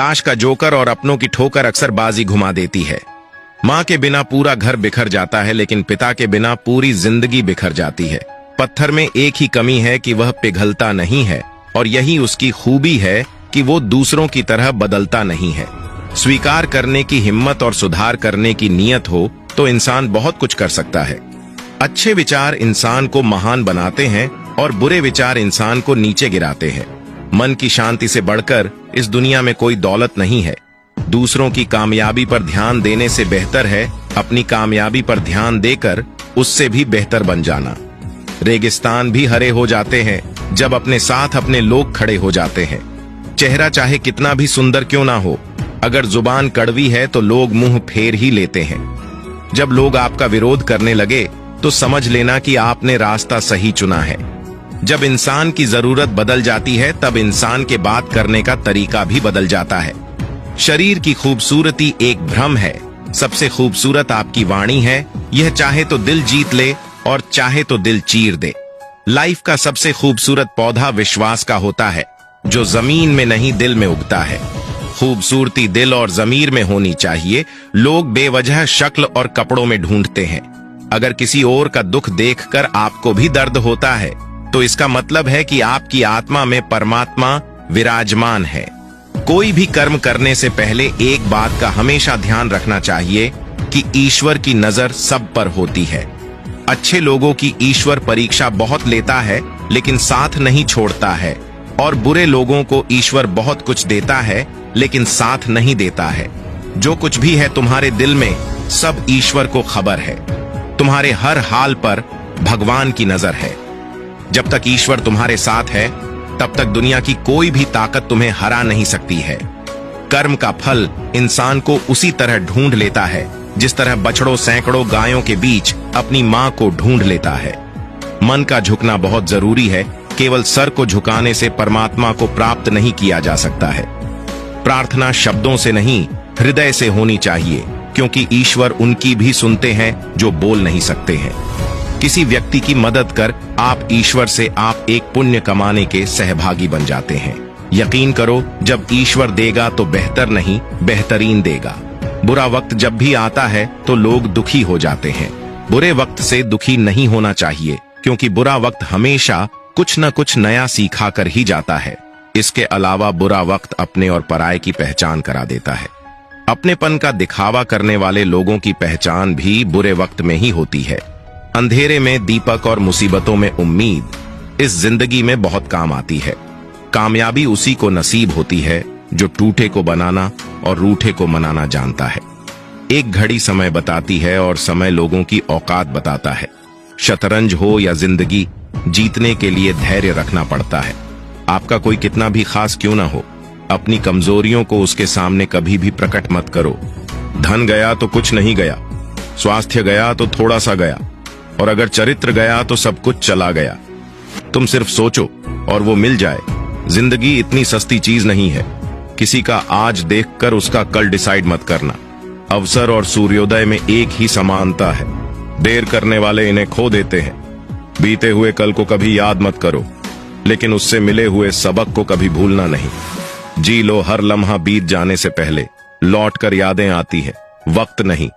ताश का जोकर और अपनों की ठोकर अक्सर बाजी घुमा देती है। माँ के बिना पूरा घर बिखर जाता है, लेकिन पिता के बिना पूरी जिंदगी बिखर जाती है। पत्थर में एक ही कमी है कि वह पिघलता नहीं है, और यही उसकी खूबी है कि वो दूसरों की तरह बदलता नहीं है। स्वीकार करने की हिम्मत और सुधार करने की नीयत हो तो इंसान बहुत कुछ कर सकता है। अच्छे विचार इंसान को महान बनाते हैं और बुरे विचार इंसान को नीचे गिराते हैं। मन की शांति से बढ़कर इस दुनिया में कोई दौलत नहीं है। दूसरों की कामयाबी पर ध्यान देने से बेहतर है अपनी कामयाबी पर ध्यान देकर उससे भी बेहतर बन जाना। रेगिस्तान भी हरे हो जाते हैं जब अपने साथ अपने लोग खड़े हो जाते हैं। चेहरा चाहे कितना भी सुंदर क्यों ना हो, अगर जुबान कड़वी है तो लोग मुंह फेर ही लेते हैं। जब लोग आपका विरोध करने लगे तो समझ लेना कि आपने रास्ता सही चुना है। जब इंसान की जरूरत बदल जाती है तब इंसान के बात करने का तरीका भी बदल जाता है। शरीर की खूबसूरती एक भ्रम है, सबसे खूबसूरत आपकी वाणी है। यह चाहे तो दिल जीत ले और चाहे तो दिल चीर दे। लाइफ का सबसे खूबसूरत पौधा विश्वास का होता है, जो जमीन में नहीं दिल में उगता है। खूबसूरती दिल और जमीर में होनी चाहिए। लोग बेवजह शक्ल और कपड़ों में ढूंढते हैं। अगर किसी और का दुख देखकर आपको भी दर्द होता है तो इसका मतलब है कि आपकी आत्मा में परमात्मा विराजमान है। कोई भी कर्म करने से पहले एक बात का हमेशा ध्यान रखना चाहिए कि ईश्वर की नजर सब पर होती है। अच्छे लोगों की ईश्वर परीक्षा बहुत लेता है लेकिन साथ नहीं छोड़ता है, और बुरे लोगों को ईश्वर बहुत कुछ देता है लेकिन साथ नहीं देता है। जो कुछ भी है तुम्हारे दिल में, सब ईश्वर को खबर है। तुम्हारे हर हाल पर भगवान की नजर है। जब तक ईश्वर तुम्हारे साथ है तब तक दुनिया की कोई भी ताकत तुम्हें हरा नहीं सकती है। कर्म का फल इंसान को उसी तरह ढूंढ लेता है जिस तरह बछड़ों सैकड़ों गायों के बीच अपनी मां को ढूंढ लेता है। मन का झुकना बहुत जरूरी है। केवल सर को झुकाने से परमात्मा को प्राप्त नहीं किया जा सकता है। प्रार्थना शब्दों से नहीं, हृदय से होनी चाहिए, क्योंकि ईश्वर उनकी भी सुनते हैं जो बोल नहीं सकते हैं। किसी व्यक्ति की मदद कर आप ईश्वर से आप एक पुण्य कमाने के सहभागी बन जाते हैं। यकीन करो, जब ईश्वर देगा तो बेहतर नहीं बेहतरीन देगा। बुरा वक्त जब भी आता है तो लोग दुखी हो जाते हैं। बुरे वक्त से दुखी नहीं होना चाहिए, क्योंकि बुरा वक्त हमेशा कुछ न कुछ नया सिखा कर ही जाता है। इसके अलावा बुरा वक्त अपने और पराये की पहचान करा देता है। अपनेपन का दिखावा करने वाले लोगों की पहचान भी बुरे वक्त में ही होती है। अंधेरे में दीपक और मुसीबतों में उम्मीद इस जिंदगी में बहुत काम आती है। कामयाबी उसी को नसीब होती है जो टूटे को बनाना और रूठे को मनाना जानता है। एक घड़ी समय बताती है और समय लोगों की औकात बताता है। शतरंज हो या जिंदगी, जीतने के लिए धैर्य रखना पड़ता है। आपका कोई कितना भी खास क्यों ना हो, अपनी कमजोरियों को उसके सामने कभी भी प्रकट मत करो। धन गया तो कुछ नहीं गया, स्वास्थ्य गया तो थोड़ा सा गया, और अगर चरित्र गया तो सब कुछ चला गया। तुम सिर्फ सोचो और वो मिल जाए। जिंदगी इतनी सस्ती चीज नहीं है। किसी का आज देखकर उसका कल डिसाइड मत करना। अवसर और सूर्योदय में एक ही समानता है। देर करने वाले इन्हें खो देते हैं। बीते हुए कल को कभी याद मत करो, लेकिन उससे मिले हुए सबक को कभी भूलना नहीं। जी लो हर लम्हा बीत जाने से पहले, लौट कर यादें आती है, वक्त नहीं।